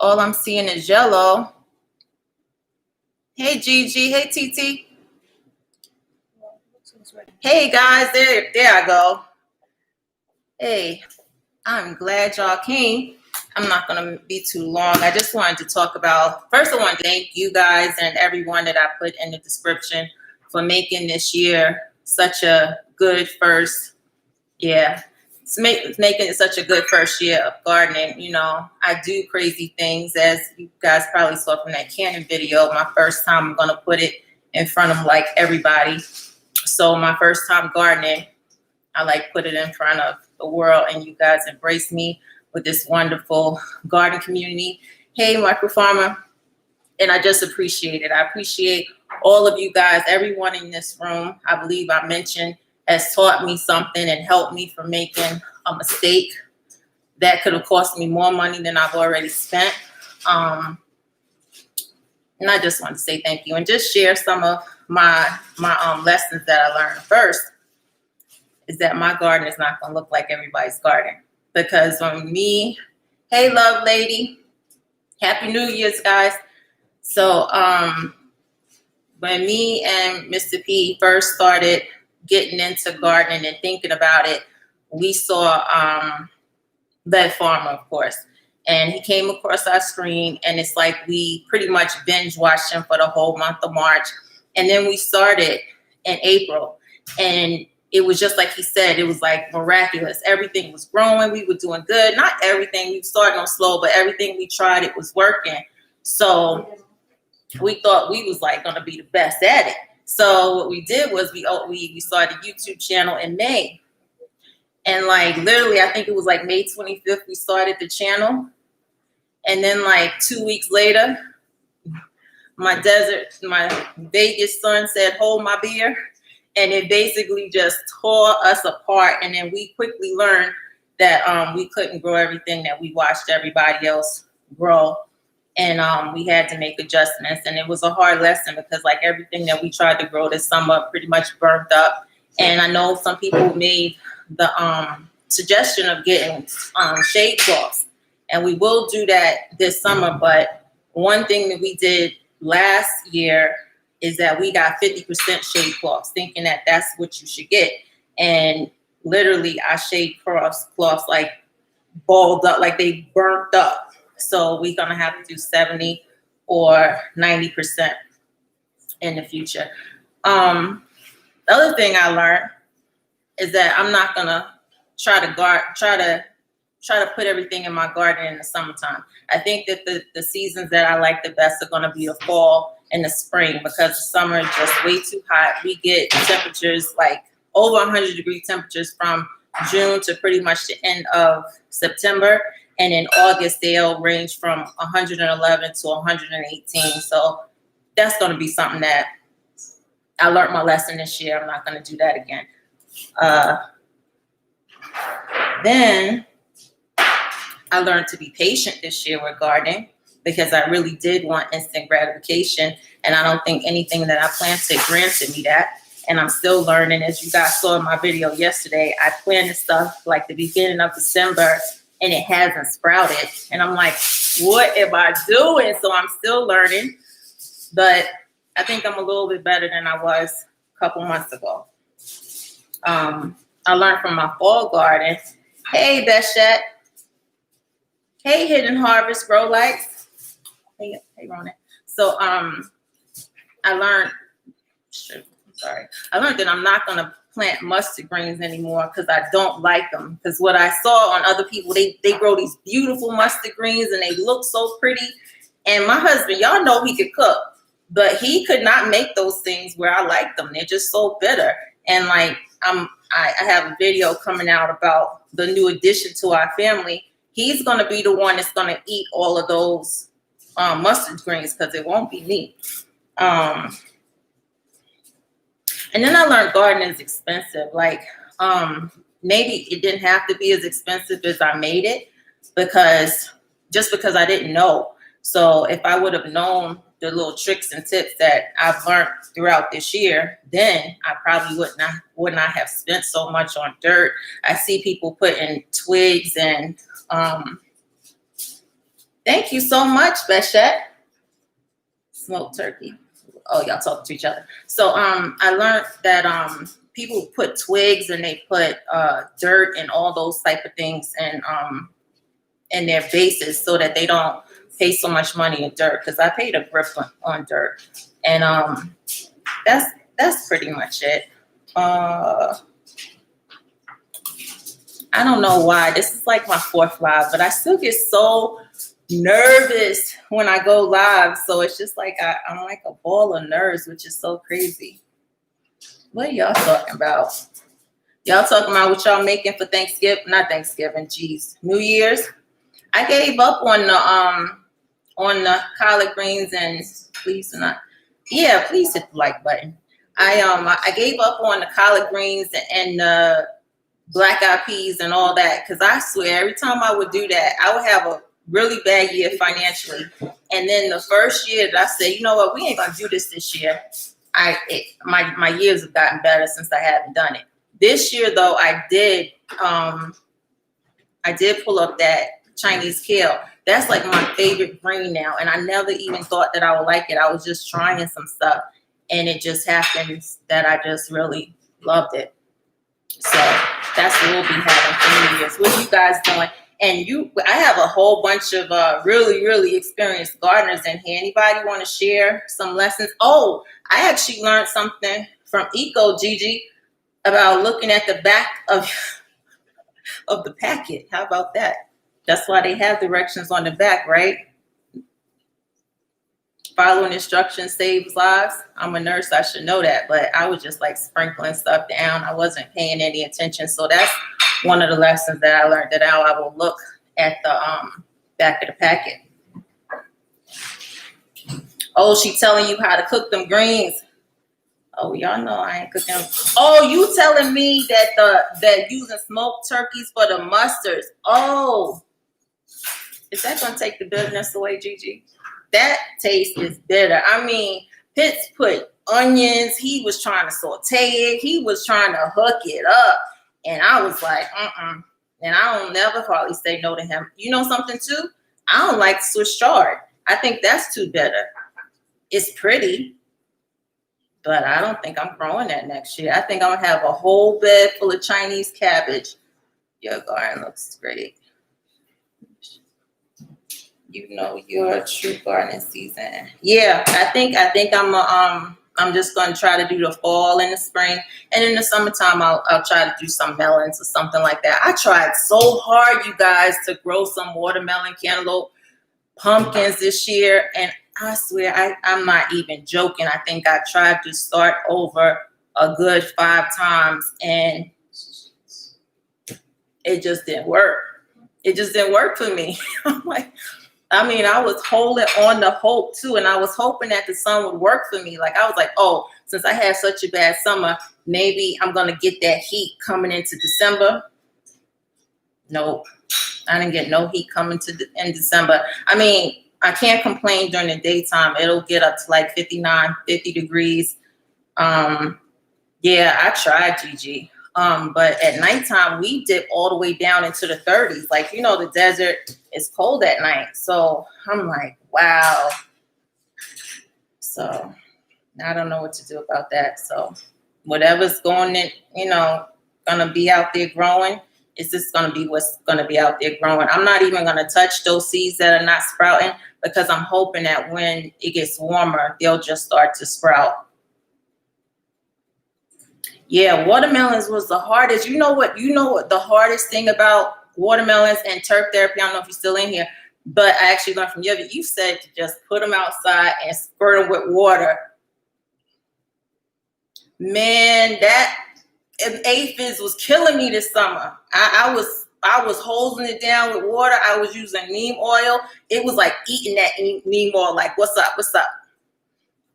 All I'm seeing is yellow. Hey, Gigi. Hey, TT. Hey, guys. There I go. Hey, I'm glad y'all came. I'm not going to be too long. I just wanted to talk about, first I want to thank you guys and everyone that I put in the description for making this year such a good first, making it such a good first year of gardening. You know, I do crazy things, as you guys probably saw from that Canon video. My first time, I'm going to put it in front of like everybody. So my first time gardening, I like put it in front of the world, and you guys embrace me with this wonderful garden community. Hey, Micro Farmer. And I just appreciate it. I appreciate all of you guys, everyone in this room. I believe I mentioned has taught me something and helped me from making a mistake that could have cost me more money than I've already spent. And I just want to say thank you and just share some of my lessons that I learned. First is that my garden is not going to look like everybody's garden, because when me, hey, love lady, Happy New Year's, guys. So when me and Mr. P first started getting into gardening and thinking about it, we saw Lead Farmer, of course. And he came across our screen, and it's like we pretty much binge watched him for the whole month of March. And then we started in April, and it was just like he said, it was like miraculous. Everything was growing. We were doing good. Not everything. We started on slow, but everything we tried, it was working. So we thought we was like going to be the best at it. So what we did was we started a YouTube channel in May. And like literally, I think it was like May 25th, we started the channel. And then like 2 weeks later, my Vegas son said, hold my beer. And it basically just tore us apart. And then we quickly learned that we couldn't grow everything that we watched everybody else grow. And we had to make adjustments. And it was a hard lesson, because like everything that we tried to grow this summer pretty much burnt up. And I know some people made the suggestion of getting shade cloths. And we will do that this summer. But one thing that we did last year is that we got 50% shade cloths, thinking that that's what you should get. And literally our shade cloths like balled up, like they burnt up. So we're gonna have to do 70 or 90% in the future. The other thing I learned is that I'm not gonna try to put everything in my garden in the summertime. I think that the seasons that I like the best are gonna be the fall and the spring, because the summer is just way too hot. We get temperatures like over 100-degree temperatures from June to pretty much the end of September. And in August, they'll range from 111 to 118. So that's going to be something that I learned my lesson this year. I'm not going to do that again. Then I learned to be patient this year with gardening, because I really did want instant gratification. And I don't think anything that I planted granted me that. And I'm still learning. As you guys saw in my video yesterday, I planted stuff like the beginning of December, and it hasn't sprouted. And I'm like, what am I doing? So I'm still learning. But I think I'm a little bit better than I was a couple months ago. I learned from my fall garden. Hey, Beshet. Hey, Hidden Harvest Grow Lights. Hey, Ronan. So I learned that I'm not going to plant mustard greens anymore, because I don't like them. Because what I saw on other people, they grow these beautiful mustard greens and they look so pretty. And my husband, y'all know he could cook, but he could not make those things where I like them. They're just so bitter. And like I have a video coming out about the new addition to our family. He's going to be the one that's going to eat all of those mustard greens, because it won't be me. And then I learned gardening is expensive. Like maybe it didn't have to be as expensive as I made it, because I didn't know. So if I would have known the little tricks and tips that I've learned throughout this year, then I probably would not have spent so much on dirt. I see people putting twigs and Thank you so much, Beshette. Smoked turkey. Oh, y'all talking to each other. So I learned that people put twigs and they put dirt and all those type of things and in their bases so that they don't pay so much money in dirt, because I paid a grip on dirt. And that's pretty much it. I don't know why. This is like my fourth live, but I still get so nervous when I go live. So it's just like I'm like a ball of nerves, which is so crazy. What are y'all talking about? Y'all talking about what y'all making for Thanksgiving? Not Thanksgiving, geez. New Year's. I gave up on the collard greens, and please do not. Yeah, please hit the like button. I gave up on the collard greens and the black eyed peas and all that, because I swear every time I would do that, I would have a really bad year financially. And then the first year that I said, you know what, we ain't gonna do this year. My years have gotten better since I haven't done it. This year though, I did pull up that Chinese kale. That's like my favorite green now, and I never even thought that I would like it. I was just trying some stuff, and it just happens that I just really loved it. So that's what we'll be having for New Year's. What are you guys doing? And I have a whole bunch of really, really experienced gardeners in here. Anybody want to share some lessons? Oh, I actually learned something from Eco Gigi about looking at the back of the packet. How about that? That's why they have directions on the back, right? Following instructions saves lives. I'm a nurse, I should know that, but I was just like sprinkling stuff down. I wasn't paying any attention. So that's one of the lessons that I learned, that now I will look at the back of the packet. Oh, she telling you how to cook them greens. Oh, y'all know I ain't cooking them. Oh, you telling me that using smoked turkeys for the mustards. Oh, is that gonna take the bitterness away, Gigi? That taste is bitter. I mean, Pitts put onions. He was trying to saute it. He was trying to hook it up. And I was like, And I don't never hardly say no to him. You know something too? I don't like Swiss chard. I think that's too bitter. It's pretty, but I don't think I'm growing that next year. I think I'm gonna have a whole bed full of Chinese cabbage. Your garden looks great. You know your true gardening season. Yeah, I think I'm just gonna try to do the fall and the spring, and in the summertime I'll try to do some melons or something like that. I tried so hard, you guys, to grow some watermelon, cantaloupe, pumpkins this year, and I swear I'm not even joking. I think I tried to start over a good 5 times, and it just didn't work. It just didn't work for me. I'm like, I mean, I was holding on to hope too, and I was hoping that the sun would work for me. Like I was like, oh, since I had such a bad summer, maybe I'm gonna get that heat coming into December. Nope, I didn't get no heat coming in December. I mean, I can't complain during the daytime. It'll get up to like 59, 50 degrees. Yeah, I tried, Gigi. But at nighttime, we dip all the way down into the 30s. Like, you know, the desert is cold at night. So I'm like, wow. So I don't know what to do about that. So whatever's going in, you know, gonna be out there growing, it's just gonna be what's gonna be out there growing. I'm not even gonna touch those seeds that are not sprouting, because I'm hoping that when it gets warmer, they'll just start to sprout. Yeah, watermelons was the hardest. You know what the hardest thing about watermelons and turf therapy, I don't know if you're still in here, but I actually learned from you said to just put them outside and squirt them with water. Man, that aphids was killing me this summer. I was holding it down with water. I was using neem oil. It was like eating that neem oil, like, what's up?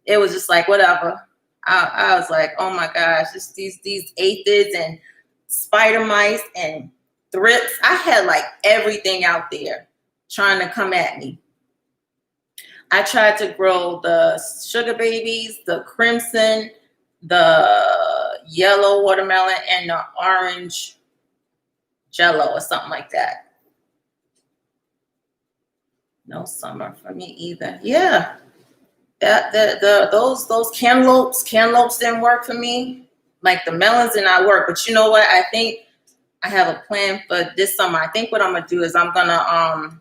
It was just like, whatever. I was like, oh my gosh, just these aphids and spider mice and thrips. I had like everything out there trying to come at me. I tried to grow the sugar babies, the crimson, the yellow watermelon, and the orange jello or something like that. No summer for me either. Yeah. That those cantaloupes didn't work for me. Like the melons did not work. But you know what? I think I have a plan for this summer. I think what I'm gonna do is I'm gonna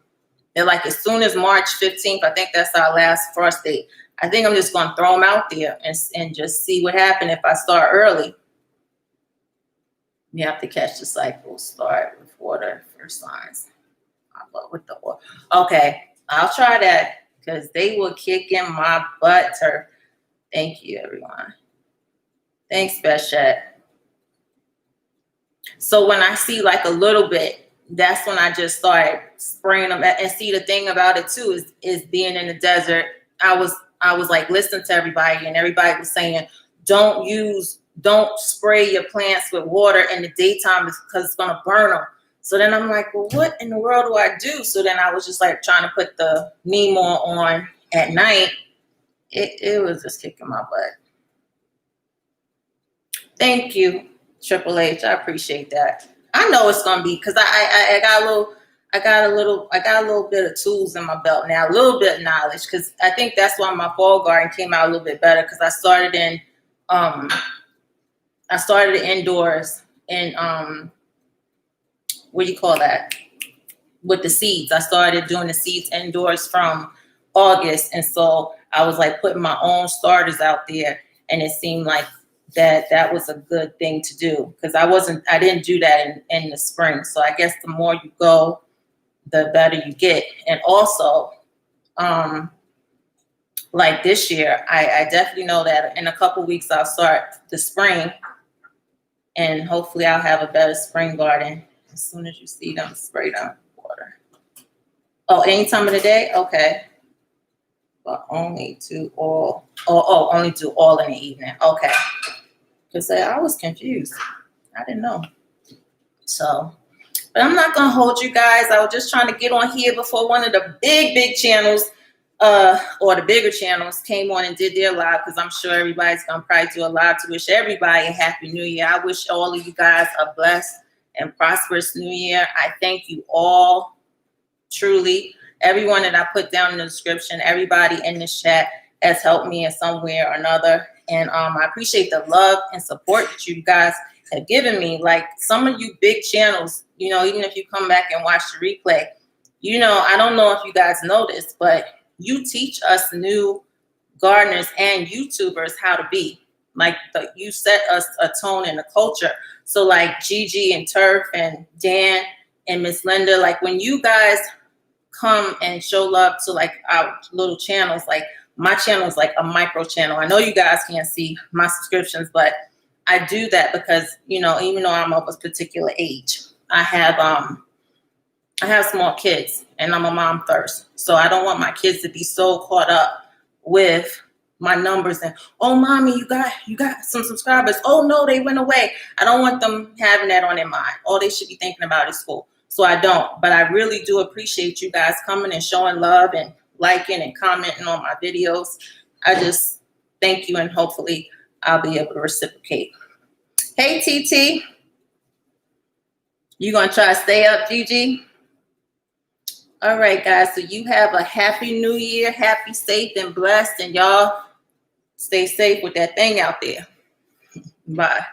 they're like as soon as March 15th, I think that's our last frost date. I think I'm just gonna throw them out there and just see what happens if I start early. You have to catch the cycle. Start with water first signs. With the oil. Okay, I'll try that because they will kick in my butt. Thank you, everyone. Thanks, Beshette. So when I see like a little bit, that's when I just start spraying them. And see, the thing about it too is being in the desert. I was like listening to everybody, and everybody was saying, don't spray your plants with water in the daytime because it's gonna burn them. So then I'm like, well, what in the world do I do? So then I was just like trying to put the neem oil on at night. It was just kicking my butt. Thank you, Triple H. I appreciate that. I know it's gonna be because I got a little bit of tools in my belt now, a little bit of knowledge, because I think that's why my fall garden came out a little bit better, because I started indoors in what do you call that, with the seeds. I started doing the seeds indoors from August, and so I was like putting my own starters out there, and it seemed like that was a good thing to do, because I didn't do that in the spring. So I guess the more you go, the better you get. And also, like this year, I definitely know that in a couple weeks I'll start the spring, and hopefully I'll have a better spring garden. As soon as you see them, spray them with water. Oh, any time of the day? Okay. But only do all, only do all in the evening. Okay. Because I was confused. I didn't know. So, but I'm not going to hold you guys. I was just trying to get on here before one of the big channels, or the bigger channels came on and did their live, because I'm sure everybody's going to probably do a live to wish everybody a happy new year. I wish all of you guys a blessed and prosperous new year. I thank you all, truly. Everyone that I put down in the description, everybody in this chat has helped me in some way or another. And I appreciate the love and support that you guys have given me. Like some of you big channels, even if you come back and watch the replay, I don't know if you guys know this, but you teach us new gardeners and YouTubers how to be. Like you set us a tone in the culture. So like Gigi and Turf and Dan and Miss Linda, like when you guys come and show love to like our little channels, like my channel is like a micro channel. I know you guys can't see my subscriptions, but I do that because, even though I'm of a particular age, I have small kids and I'm a mom first. So I don't want my kids to be so caught up with my numbers and, oh, mommy, you got some subscribers. Oh no, they went away. I don't want them having that on their mind. All they should be thinking about is school. So I don't, but I really do appreciate you guys coming and showing love and liking and commenting on my videos. I just thank you, and hopefully I'll be able to reciprocate. Hey, TT. You gonna try to stay up, Gigi? All right, guys. So you have a happy new year, happy, safe, and blessed, and y'all stay safe with that thing out there. Bye.